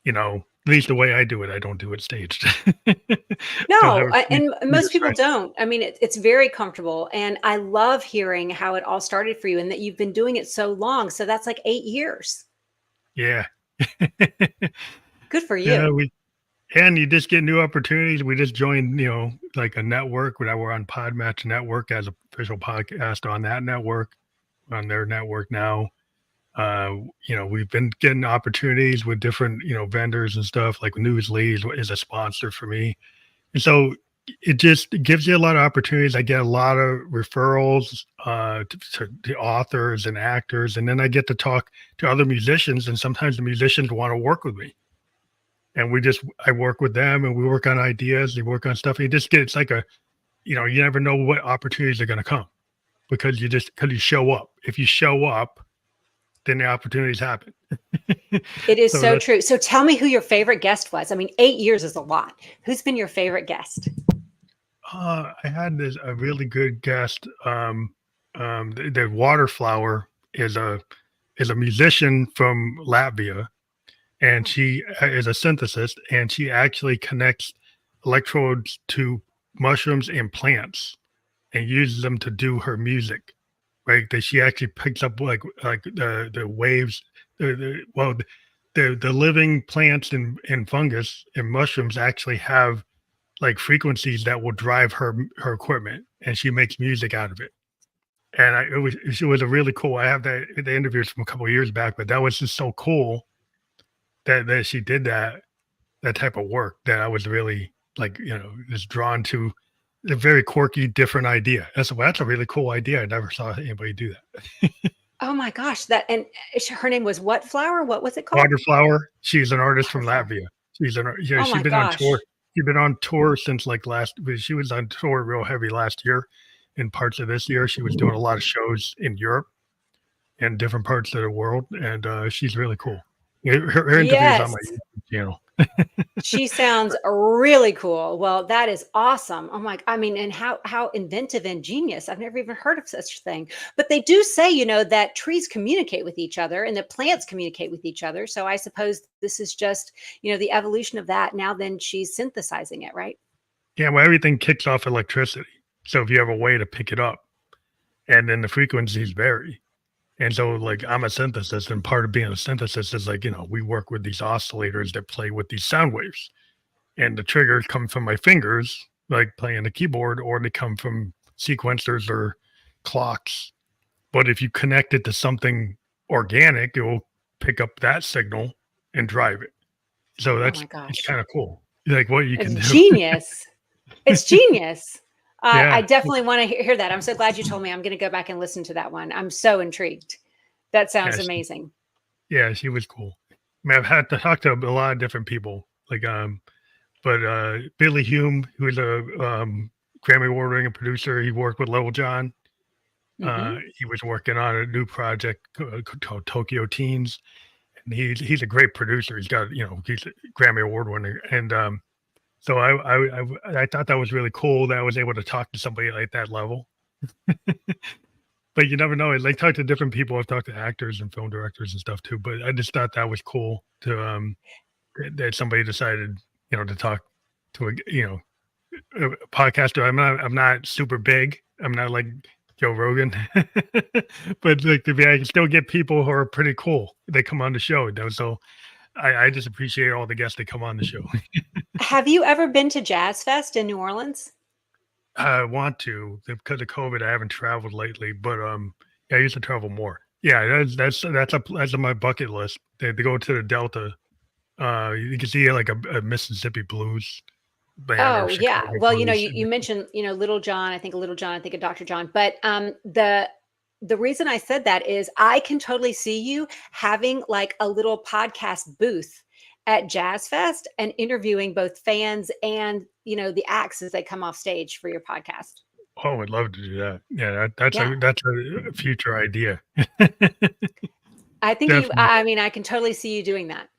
at least the way I do it. I don't do it staged. Don't have No, a and most people right. don't. I mean, it's very comfortable, and I love hearing how it all started for you, and that you've been doing it so long. So that's like 8 years. Yeah. Good for Yeah, you. and you just get new opportunities. We just joined, like a network. We're on Podmatch Network as an official podcast on that network, on their network now. We've been getting opportunities with different, vendors and stuff. Like Newsly is a sponsor for me. And so it just gives you a lot of opportunities. I get a lot of referrals to authors and actors. And then I get to talk to other musicians. And sometimes the musicians want to work with me. And I work with them and we work on ideas, they work on stuff. It's like you never know what opportunities are going to come because you show up. If you show up, then the opportunities happen. It is So so true. So tell me who your favorite guest was. I mean, 8 years is a lot. Who's been your favorite guest? I had a really good guest. The Waterflower is a musician from Latvia, and she is a synthesist, and she actually connects electrodes to mushrooms and plants and uses them to do her music. Right, that she actually picks up like the waves, the living plants and fungus and mushrooms actually have like frequencies that will drive her equipment, and she makes music out of it. And she was a really cool. I have the interviews from a couple of years back, but that was just so cool that she did that type of work that I was really like, just drawn to a very quirky, different idea. That's a really cool idea. I never saw anybody do that. Oh my gosh, that and her name was what flower? What was it called? Waterflower. She's an artist from Waterflower. Latvia. Yeah, Oh she's my been on tour. gosh. She's been on tour since like she was on tour real heavy last year and parts of this year. She was doing a lot of shows in Europe and different parts of the world. And she's really cool. Her interviews on Yes. my YouTube channel. She sounds really cool. Well, that is awesome. Oh my, I mean, and how inventive and genius. I've never even heard of such a thing. But they do say, that trees communicate with each other and that plants communicate with each other. So I suppose this is just, the evolution of that. Now then she's synthesizing it, right? Yeah, well, everything kicks off electricity. So if you have a way to pick it up, and then the frequencies vary. And so, like, I'm a synthesist, and part of being a synthesist is like, we work with these oscillators that play with these sound waves. And the triggers come from my fingers, like playing the keyboard, or they come from sequencers or clocks. But if you connect it to something organic, it will pick up that signal and drive it. So Oh it's my gosh. kind of cool. Like what you can It's do. genius. It's genius. Yeah. I definitely want to hear that. I'm so glad you told me. I'm going to go back and listen to that one. I'm so intrigued. That sounds Yeah, amazing. she was cool. I mean, I've had to talk to a lot of different people, like but Billy Hume, who is a Grammy Award winning producer, he worked with Lil Jon. He was working on a new project called Tokyo Teens, and he's a great producer. He's got he's a Grammy Award winner, and so I thought that was really cool that I was able to talk to somebody like that level. But you never know. Like talk to different people. I've talked to actors and film directors and stuff too. But I just thought that was cool to that somebody decided to talk to a podcaster. I'm not super big. I'm not like Joe Rogan, but like I can still get people who are pretty cool. They come on the show. So I just appreciate all the guests that come on the show. Have you ever been to Jazz Fest in New Orleans? I want to because of COVID. I haven't traveled lately, but I used to travel more. Yeah, that's on my bucket list. To go to the Delta. You can see like a Mississippi blues band. Oh Or yeah. Chicago Well, blues. you mentioned, Little John, I think of Dr. John, but the reason I said that is I can totally see you having like a little podcast booth at Jazz Fest and interviewing both fans and, the acts as they come off stage for your podcast. Oh, I'd love to do that. Yeah, that's Yeah. that's a future idea. I think Definitely. I mean, I can totally see you doing that.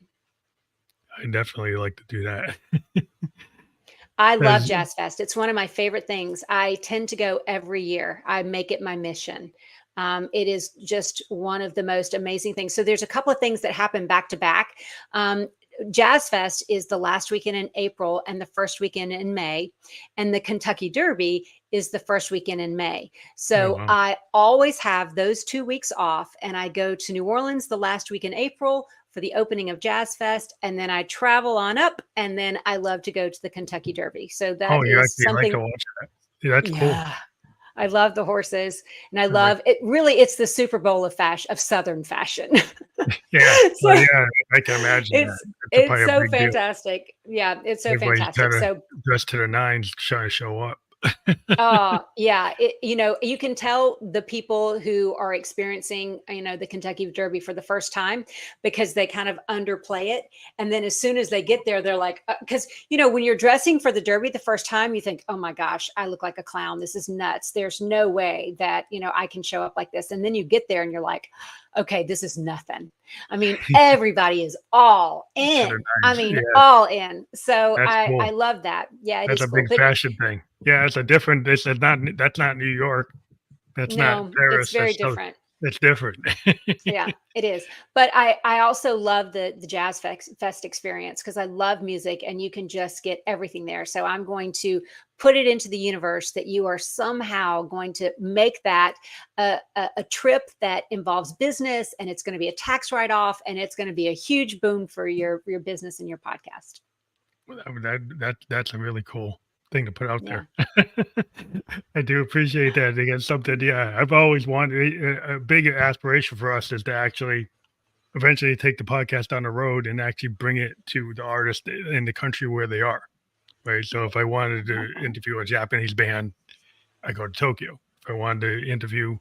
I definitely like to do that. I love Jazz Fest. It's one of my favorite things. I tend to go every year. I make it my mission. It is just one of the most amazing things. So there's a couple of things that happen back to back. Jazz Fest is the last weekend in April and the first weekend in May, and the Kentucky Derby is the first weekend in May. So wow. I always have those 2 weeks off, and I go to New Orleans the last week in April for the opening of Jazz Fest, and then I travel on up, and then I love to go to the Kentucky Derby. So that you is actually like something. to watch that. Yeah, that's cool. Yeah. I love the horses, and I love it. Really, it's the Super Bowl of Southern fashion. Yeah, So yeah, I can imagine it's probably a so big deal. fantastic. Yeah, it's so Everybody's fantastic. So dressed to the nines trying to show up. yeah, you can tell the people who are experiencing, the Kentucky Derby for the first time because they kind of underplay it. And then as soon as they get there, they're like, because, when you're dressing for the Derby the first time, you think, oh my gosh, I look like a clown. This is nuts. There's no way that, I can show up like this. And then you get there and you're like, okay, this is nothing. I mean, everybody is all in. I mean, all in. So cool. I love that. Yeah, that's a big fashion thing. Yeah, it's a different. That's not New York. That's not Paris. It's very different. It's different. Yeah, it is. But I also love the Jazz Fest experience because I love music and you can just get everything there. So I'm going to put it into the universe that you are somehow going to make that a trip that involves business, and it's going to be a tax write-off, and it's going to be a huge boom for your business and your podcast. That's a really cool thing to put out there. I do appreciate that. Again, something, I've always wanted a big aspiration for us is to actually eventually take the podcast on the road and actually bring it to the artists in the country where they are. right? So if I wanted to interview a Japanese band, I go to Tokyo. If I wanted to interview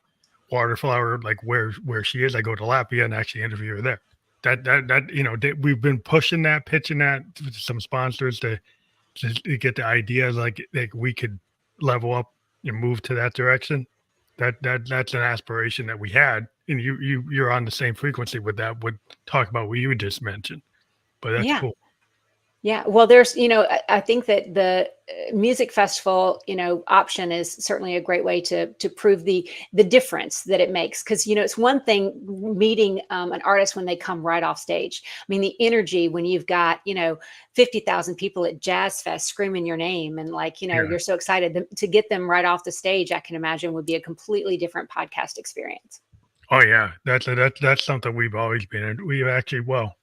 Waterflower, like where she is, I go to Latvia and actually interview her there. We've been pushing that, pitching that to some sponsors to get the ideas like we could level up and move to that direction. That's an aspiration that we had, and you're on the same frequency with that. Would talk about what you just mentioned, but that's Yeah. cool. Yeah, well, there's, I think that the music festival, option is certainly a great way to prove the difference that it makes. Because it's one thing meeting an artist when they come right off stage. I mean, the energy when you've got 50,000 people at Jazz Fest screaming your name, and Yeah. you're so excited to get them right off the stage. I can imagine would be a completely different podcast experience. Oh yeah, that's something we've always been in. We actually, well,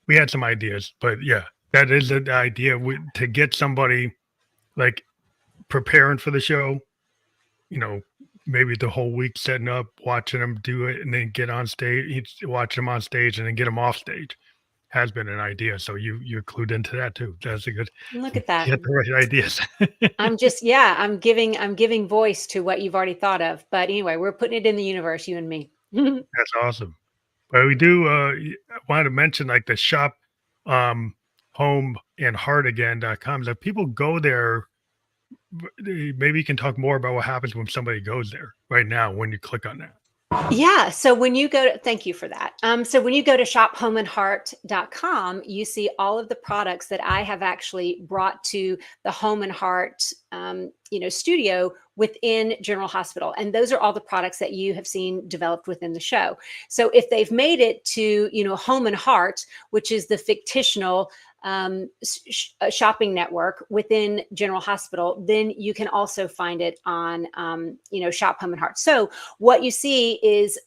we had some ideas, but yeah, that is the idea to get somebody like preparing for the show, you know, maybe the whole week setting up, watching them do it, and then get on stage, watch them on stage, and then get them off stage has been an idea. So you're clued into that too. That's a good. Look You at that. get the right ideas. I'm giving voice to what you've already thought of. But anyway, we're putting it in the universe, you and me. That's awesome. But we do. I wanted to mention like the shop, homeandheartagain.com. If people go there, maybe you can talk more about what happens when somebody goes there right now when you click on that. Yeah. So when you go to, thank you for that. So when you go to shophomeandheart.com, you see all of the products that I have actually brought to the Home and Heart, studio within General Hospital. And those are all the products that you have seen developed within the show. So if they've made it to, Home and Heart, which is the fictional shopping network within General Hospital, then you can also find it on, Shop Home and Heart. So what you see is,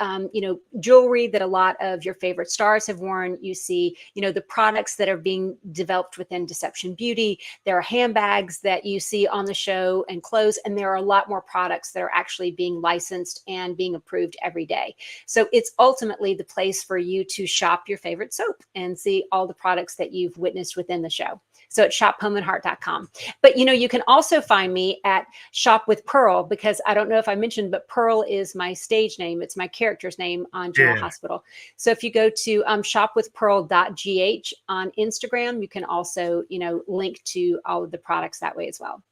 jewelry that a lot of your favorite stars have worn. You see, the products that are being developed within Deception Beauty. There are handbags that you see on the show and clothes, and there are a lot more products that are actually being licensed and being approved every day. So it's ultimately the place for you to shop your favorite soap and see all the products that you've witnessed within the show. So it's shophomeandheart.com. But you can also find me at Shop with Pearl, because I don't know if I mentioned, but Pearl is my stage name. It's my character's name on General Hospital. So if you go to shopwithpearl.gh on Instagram, you can also, link to all of the products that way as well.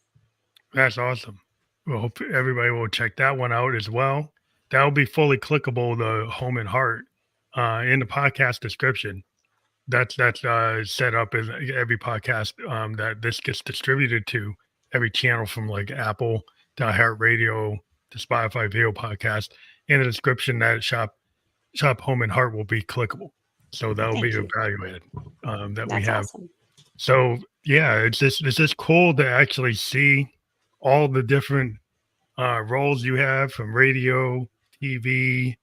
That's awesome. Well, hope everybody will check that one out as well. That will be fully clickable, the Home and Heart, in the podcast description. That's set up as every podcast that this gets distributed to, every channel from like Apple to iHeartRadio to Spotify video podcast. In the description, that shop Home and Heart will be clickable, so that will be evaluated. That That's we have. awesome. So yeah, it's just cool to actually see all the different roles you have from radio, TV.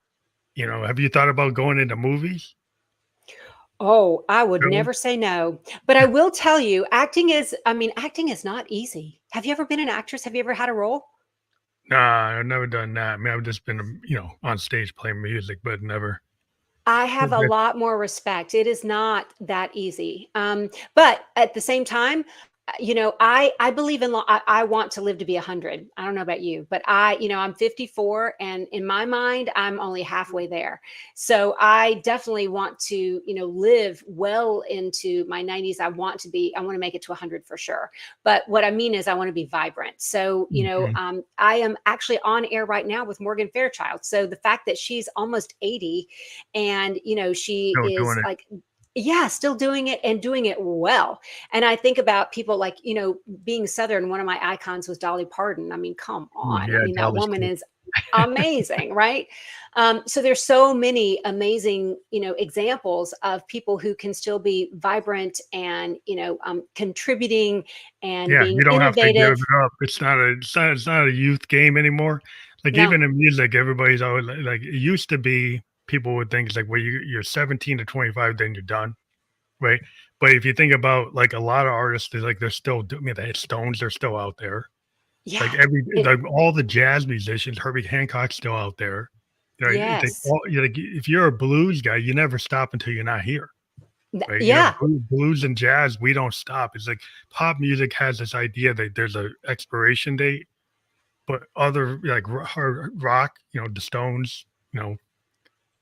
Have you thought about going into movies? Oh, I would No? never say no. But I will tell you, acting is not easy. Have you ever been an actress? Have you ever had a role? Nah, I've never done that. I mean, I've just been, on stage playing music, but never. I have a lot more respect. It is not that easy. But at the same time, I believe in I want to live to be 100. I don't know about you, but I'm 54, and in my mind, I'm only halfway there. So I definitely want to, live well into my 90s. I want to make it to 100 for sure. But what I mean is I want to be vibrant. So, I am actually on air right now with Morgan Fairchild. So the fact that she's almost 80 and, she Still is doing it. like, yeah, still doing it and doing it well. And I think about people like, being Southern, one of my icons was Dolly Parton. I mean, come on. Yeah, I mean, that Dolly's woman cool. is amazing, right? So there's so many amazing, examples of people who can still be vibrant and, contributing and Yeah, being you don't have to give innovative. it up. It's not a youth game anymore. Like No, even in music, everybody's always like it used to be. People would think it's like, well, you're 17 to 25, then you're done, right? But if you think about like a lot of artists, they're still doing. The Stones are still out there. yeah, Like it, like all the jazz musicians, Herbie Hancock's still out there. yes. Like if you're a blues guy, you never stop until you're not here. right? Yeah. Blues and jazz, we don't stop. It's like pop music has this idea that there's a expiration date, but other like hard rock, the Stones, you know,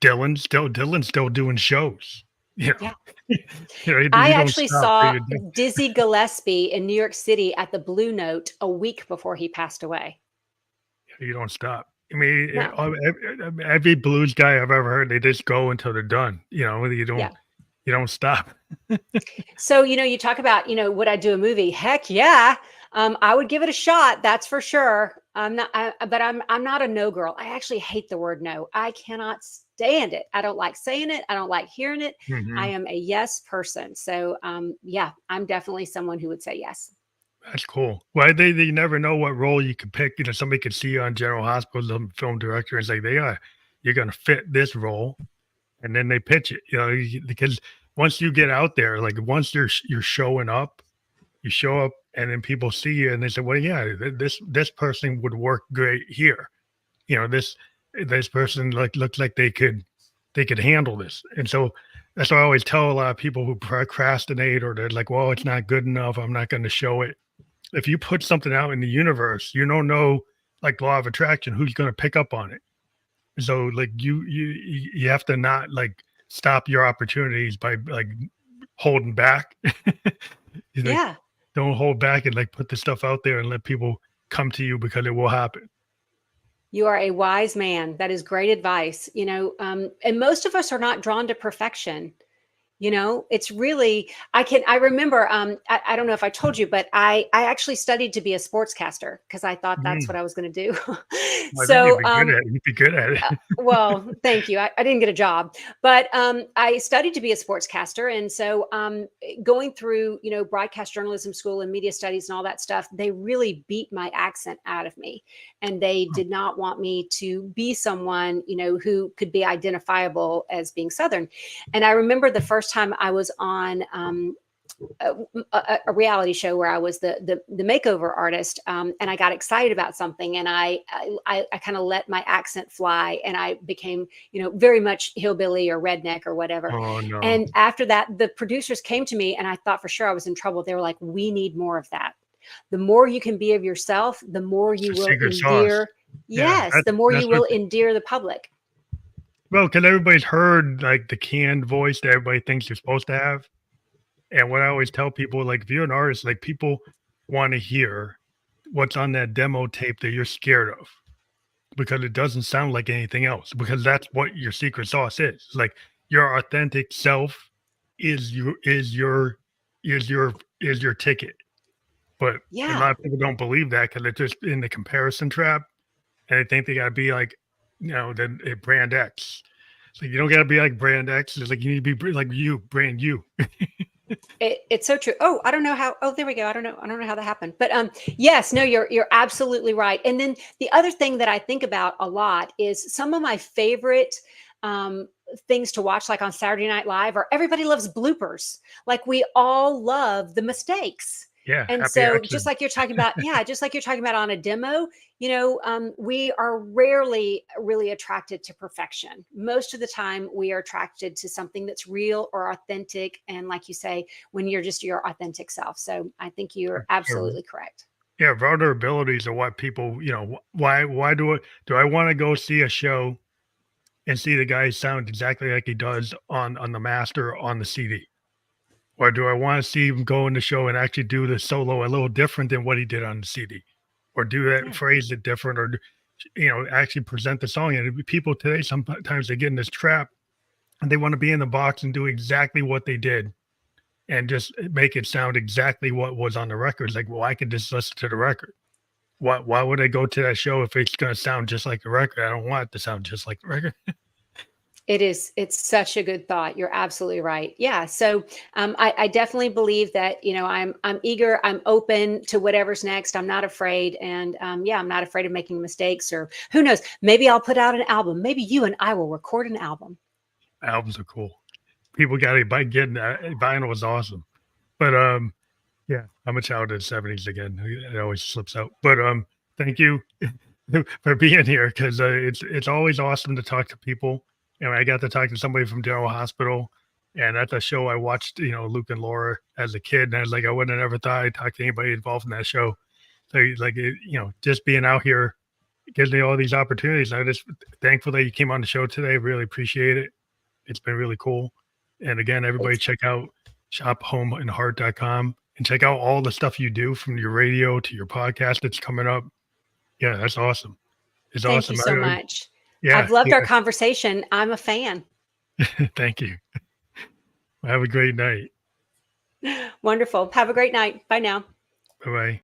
Dylan's still doing shows. You Yeah. know, I you don't actually stop. saw Dizzy Gillespie in New York City at the Blue Note a week before he passed away. You don't stop. I mean, No. every blues guy I've ever heard, they just go until they're done. Yeah. You don't stop. So, you talk about, would I do a movie? Heck yeah. I would give it a shot. That's for sure. I'm not a no girl. I actually hate the word no. I cannot stand it. I don't like saying it. I don't like hearing it. I Mhm. am a yes person. So, yeah, I'm definitely someone who would say yes. That's cool. Well, they never know what role you could pick. Somebody could see you on General Hospital, the film director, and say you're gonna fit this role, and then they pitch it. Because once you get out there, like once you're showing up, you show up, and then people see you, and they say, "Well, yeah, this person would work great here." This person looks like they could handle this, and so that's why I always tell a lot of people who procrastinate or they're like, "Well, it's not good enough. I'm not going to show it." If you put something out in the universe, you don't know, like law of attraction, who's going to pick up on it. So like you have to not like stop your opportunities by like holding back. You like Yeah. don't hold back and like put the stuff out there and let people come to you because it will happen. You are a wise man. That is great advice. And most of us are not drawn to perfection. It's really, I remember, I don't know if I told you, but I actually studied to be a sportscaster because I thought that's what Mm, I was going to do. I think So, you'd be good at it. well, thank you. I didn't get a job, but I studied to be a sportscaster. And so going through, broadcast journalism school and media studies and all that stuff, they really beat my accent out of me. And they did not want me to be someone, who could be identifiable as being Southern. And I remember the first time I was on a reality show where I was the makeover artist, and I got excited about something, and I kind of let my accent fly, and I became very much hillbilly or redneck or whatever. Oh no. And after that, the producers came to me, and I thought for sure I was in trouble. They were like, "We need more of that. The more you can be of yourself, the more It's you the will secret sauce. endear." Yeah, Yes, the more that's you what. will endear the public. Well, because everybody's heard like the canned voice that everybody thinks you're supposed to have. And what I always tell people, like if you're an artist, like people want to hear what's on that demo tape that you're scared of because it doesn't sound like anything else. Because that's what your secret sauce is. Like your authentic self is your ticket. But a Yeah. lot of people don't believe that because they're just in the comparison trap and they think they gotta be like, then brand X. So you don't gotta be like brand X. It's like you need to be like you, brand you. It's so true. Oh, I don't know how. Oh, there we go. I don't know how that happened. But yes, no, you're absolutely right. And then the other thing that I think about a lot is some of my favorite um, things to watch, like on Saturday Night Live, or everybody loves bloopers. Like we all love the mistakes. Yeah, And happy so, just accident. like you're talking about, yeah, just like you're talking about on a demo, we are rarely really attracted to perfection. Most of the time, we are attracted to something that's real or authentic. And like you say, when you're just your authentic self. So I think you're Sure. absolutely correct. Yeah, vulnerabilities are what people, why do I want to go see a show and see the guy sound exactly like he does on the master on the CD? Or do I want to see him go in the show and actually do the solo a little different than what he did on the CD? Or do that Yeah. phrase it different or actually present the song. And people today sometimes they get in this trap and they want to be in the box and do exactly what they did and just make it sound exactly what was on the record. It's like, well, I could just listen to the record. Why would I go to that show if it's gonna sound just like the record? I don't want it to sound just like the record. It is. It's such a good thought. You're absolutely right. Yeah. So I definitely believe that I'm eager. I'm open to whatever's next. I'm not afraid, and yeah, I'm not afraid of making mistakes. Or who knows? Maybe I'll put out an album. Maybe you and I will record an album. Albums are cool. People got it by getting that vinyl was awesome. But yeah, I'm a child of the '70s again. It always slips out. But thank you for being here because it's always awesome to talk to people. And I got to talk to somebody from General Hospital, And that's a show I watched, Luke and Laura as a kid. And I was like, I wouldn't have ever thought I'd talk to anybody involved in that show. So like, just being out here gives me all these opportunities. I'm just thankful that you came on the show today. Really appreciate it. It's been really cool. And again, everybody check out shophomeandheart.com and check out all the stuff you do, from your radio to your podcast that's coming up. Yeah, that's awesome. It's Thank awesome. you so much. Yeah. I've loved our conversation. I'm a fan. Thank you. Have a great night. Wonderful. Have a great night. Bye now. Bye-bye.